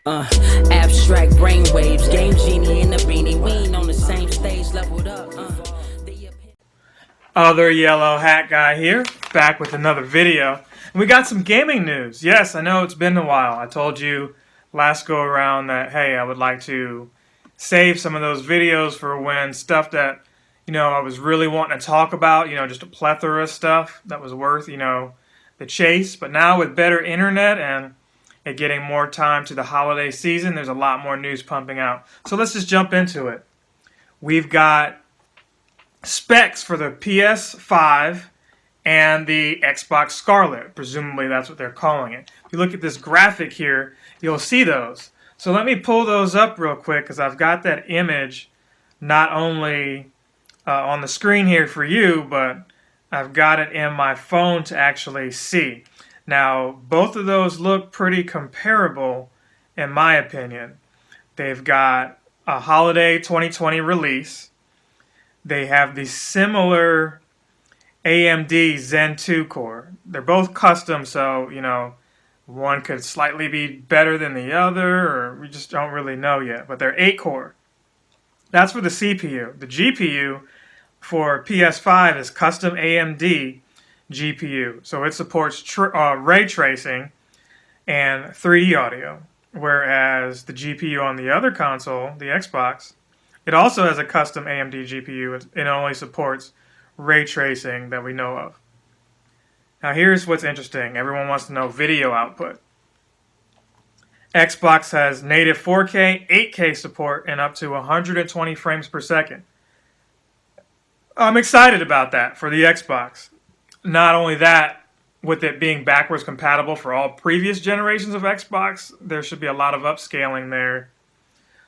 Abstract brainwaves, game genie in the beanie. We ain't on the same stage, leveled up. Other yellow hat guy here, back with another video. And we got some gaming news. Yes, I know it's been a while. I told you last go around that, hey, I would like to save some of those videos for when stuff that, I was really wanting to talk about, just a plethora of stuff that was worth, the chase. But now with better internet and it getting more time to the holiday season, there's a lot more news pumping out. So let's just jump into it. We've got specs for the PS5 and the Xbox Scarlett. Presumably that's what they're calling it. If you look at this graphic here, you'll see those. So let me pull those up real quick because I've got that image not only on the screen here for you, but I've got it in my phone to actually see. Now, both of those look pretty comparable in my opinion. They've got a holiday 2020 release. They have the similar AMD Zen 2 core. They're both custom, so, one could slightly be better than the other, or we just don't really know yet. But they're 8 core. That's for the CPU. The GPU for PS5 is custom AMD GPU. So it supports ray tracing and 3D audio. Whereas the GPU on the other console, the Xbox, it also has a custom AMD GPU. It only supports ray tracing that we know of. Now here's what's interesting. Everyone wants to know video output. Xbox has native 4K, 8K support, and up to 120 frames per second. I'm excited about that for the Xbox. Not only that, with it being backwards compatible for all previous generations of Xbox, there should be a lot of upscaling there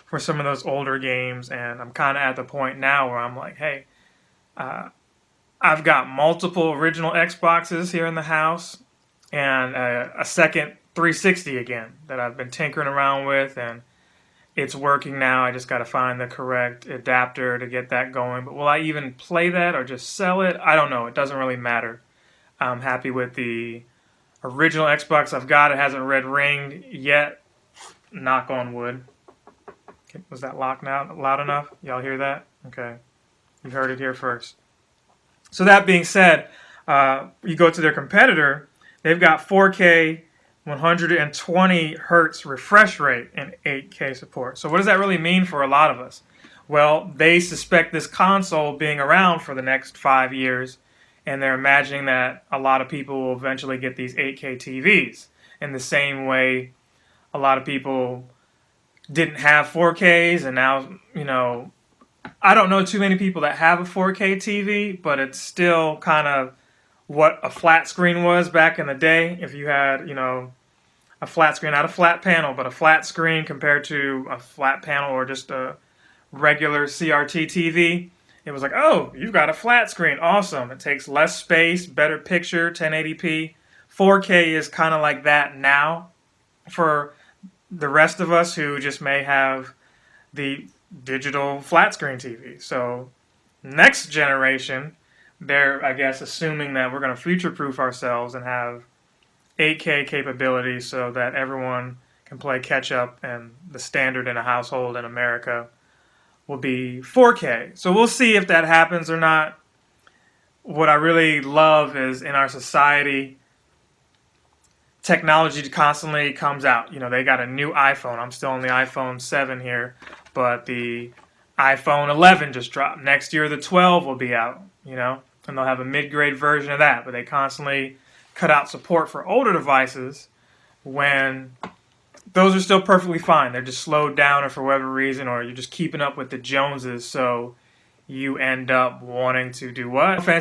for some of those older games, and I'm kind of at the point now where I'm like, hey, I've got multiple original Xboxes here in the house, and a second 360 again that I've been tinkering around with, and it's working now. I just got to find the correct adapter to get that going. But will I even play that or just sell it? I don't know. It doesn't really matter. I'm happy with the original Xbox I've got. It hasn't red ringed yet. Knock on wood. Was that loud enough? Y'all hear that? Okay. You heard it here first. So that being said, you go to their competitor, they've got 4K, 120 hertz refresh rate and 8K support. So what does that really mean for a lot of us? Well, they suspect this console being around for the next 5 years, and they're imagining that a lot of people will eventually get these 8K TVs in the same way a lot of people didn't have 4Ks, and now, I don't know too many people that have a 4K TV, but it's still kind of what a flat screen was back in the day. If you had, a flat screen, not a flat panel, but a flat screen compared to a flat panel or just a regular CRT TV, it was like, oh, you've got a flat screen. Awesome. It takes less space, better picture, 1080p. 4K is kind of like that now for the rest of us who just may have the digital flat screen TV. So next generation, they're, I guess, assuming that we're going to future-proof ourselves and have 8K capability so that everyone can play catch-up, and the standard in a household in America will be 4K. So we'll see if that happens or not. What I really love is in our society, technology constantly comes out. They got a new iPhone. I'm still on the iPhone 7 here, but the iPhone 11 just dropped. Next year, the 12 will be out, and they'll have a mid-grade version of that, but they constantly cut out support for older devices when those are still perfectly fine. They're just slowed down or for whatever reason, or you're just keeping up with the Joneses, so you end up wanting to do what? Fancy